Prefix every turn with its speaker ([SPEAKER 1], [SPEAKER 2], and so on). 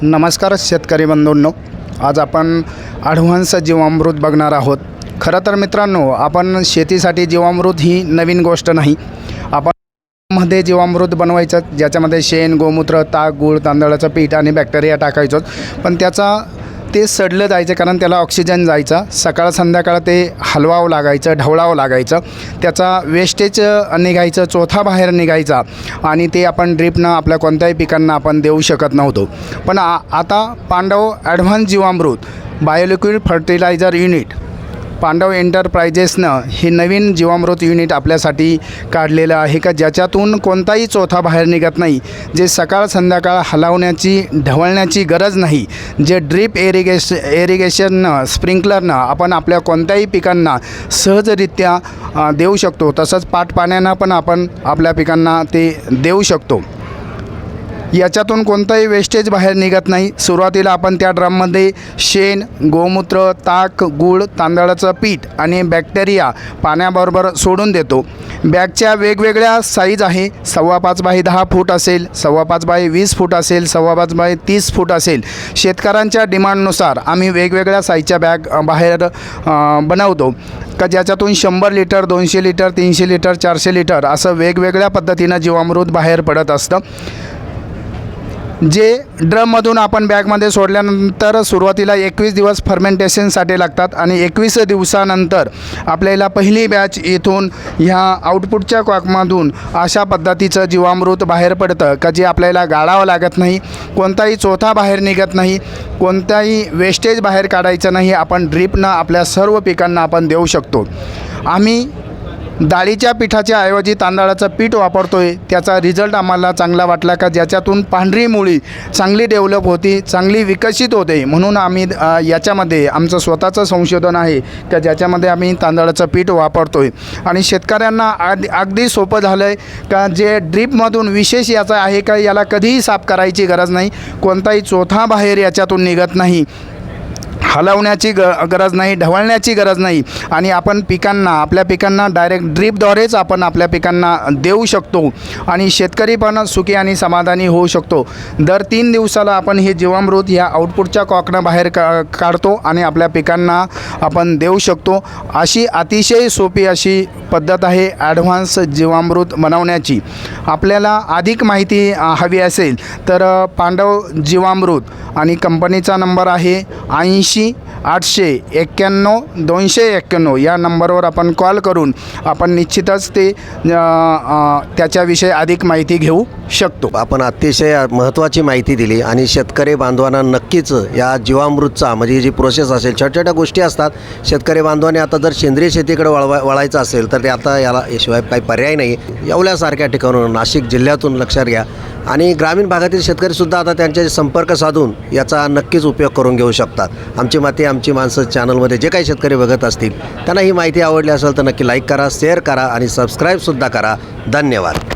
[SPEAKER 1] नमस्कार शेतकरी बंधूंनो, आज आपण ॲडव्हान्स जीवामृत बघणार आहोत। खरं तर मित्रांनो, आपण शेतीसाठी जीवामृत ही नवीन गोष्ट नाही। आपण मध्ये जीवामृत बनवायचं ज्याच्यामध्ये शेण, गोमूत्र, ताक, गूळ, तांदळाचं पीठ आणि बॅक्टेरिया टाकायचो, पण ते सडलं जायचं कारण त्याला ऑक्सिजन जायचा। सकाळ संध्याकाळ ते हलवावं लागायचं, ढवळावं लागायचं, त्याचा वेस्टेज निघायचं, चोथा बाहेर निघायचा आणि ते आपण ड्रिपनं आपल्या कोणत्याही पिकांना आपण देऊ शकत नव्हतो। पण आता पांडव ॲडव्हान्स जीवामृत बायोलिक्विड फर्टिलायझर युनिट पांडव एंटरप्राइजेसनं हे नवीन जीवामृत युनिट आपल्यासाठी काढलेलं आहे का ज्याच्यातून कोणताही चोथा बाहेर निघत नाही, जे सकाळ संध्याकाळ हलवण्याची ढवळण्याची गरज नाही, जे ड्रिप इरिगेशननं स्प्रिंकलरनं आपण आपल्या कोणत्याही पिकांना सहजरित्या देऊ शकतो, तसंच पाटपाण्यानं पण आपण आपल्या पिकांना ते देऊ शकतो। याच्यातून कोणताही वेस्टेज बाहेर निघत नाही। सुरुवातीला आपण त्या ड्रममध्ये शेण, गोमूत्र, ताक, गूळ, तांदळाचं पीठ आणि बॅक्टेरिया पाण्याबरोबर सोडून देतो। बॅगच्या वेगवेगळ्या साईज आहे। 5.25 बाय 10 फूट असेल, 5.25 बाय 20 फूट असेल, 5.25 बाय 30 फूट असेल। शेतकऱ्यांच्या डिमांडनुसार आम्ही वेगवेगळ्या साईजच्या बॅग बाहेर बनवतो का ज्याच्यातून 100 लिटर, 200 लिटर, 300 लिटर, 400 लिटर असं वेगवेगळ्या पद्धतीनं जीवामृत बाहेर पडत असतं। जे ड्रममधून आपण बॅगमध्ये सोडल्यानंतर सुरुवातीला 21 दिवस फर्मेंटेशनसाठी लागतात आणि 21 दिवसानंतर आपल्याला पहिली बॅच इथून ह्या आउटपुटच्या कॉकमधून अशा पद्धतीचं जीवामृत बाहेर पडतं का जे आपल्याला गाळावं लागत नाही, कोणताही चोथा बाहेर निघत नाही, कोणताही वेस्टेज बाहेर काढायचं नाही। आपण ड्रिपनं आपल्या सर्व पिकांना आपण देऊ शकतो। आम्ही डाळीच्या पिठाच्या ऐवजी तांदळाचं पीठ वापरतो आहे, त्याचा रिझल्ट आम्हाला चांगला वाटला का ज्याच्यातून पांढरी मुळी चांगली डेव्हलप होती, चांगली विकसित होते। म्हणून आम्ही याच्यामध्ये आमचं स्वतःचं संशोधन आहे का ज्याच्यामध्ये आम्ही तांदळाचं पीठ वापरतो आहे आणि शेतकऱ्यांना अगदी सोपं झालं आहे का जे ड्रिपमधून विशेष याचं आहे का याला कधीही साफ करायची गरज नाही, कोणताही चोथा बाहेर याच्यातून निघत नाही, हलवण्याची गरज नाही, ढवळण्याची गरज नाही आणि आपण आपल्या पिकांना डायरेक्ट ड्रिपद्वारेच आपण आपल्या पिकांना देऊ शकतो आणि शेतकरी पण सुखी आणि समाधानी होऊ शकतो। दर 3 दिवसाला आपण हे जीवामृत ह्या आउटपुटच्या कॉकनं बाहेर काढतो आणि आपल्या पिकांना आपण देऊ शकतो। अशी अतिशय सोपी अशी पद्धत आहे ॲडव्हान्स जीवामृत बनवण्याची। आपल्याला अधिक माहिती हवी असेल तर पांडव जीवामृत आणि कंपनीचा नंबर आहे 80-891-291 या नंबरवर आपण कॉल करून आपण निश्चितच त्याच्याविषयी अधिक माहिती घेऊ शकतो।
[SPEAKER 2] आपण अतिशय महत्त्वाची माहिती दिली आणि शेतकरी बांधवांना नक्कीच या जीवामृतचा म्हणजे जी प्रोसेस असेल, छोट्या छोट्या गोष्टी असतात। शेतकरी बांधवांनी आता जर सेंद्रिय शेतीकडे वळायचं असेल तर ते आता याला याशिवाय काही पर्याय नाही। येवल्यासारख्या ठिकाणून नाशिक जिल्ह्यातून लक्षात घ्या आणि ग्रामीण भागातील शेतकरीसुद्धा आता त्यांचे संपर्क साधून याचा नक्कीच उपयोग करून घेऊ शकतात। आमची माती आमची माणसं चॅनलमध्ये जे काही शेतकरी बघत असतील त्यांना ही माहिती आवडली असेल तर नक्की लाईक करा, शेअर करा आणि सबस्क्राईबसुद्धा करा। धन्यवाद।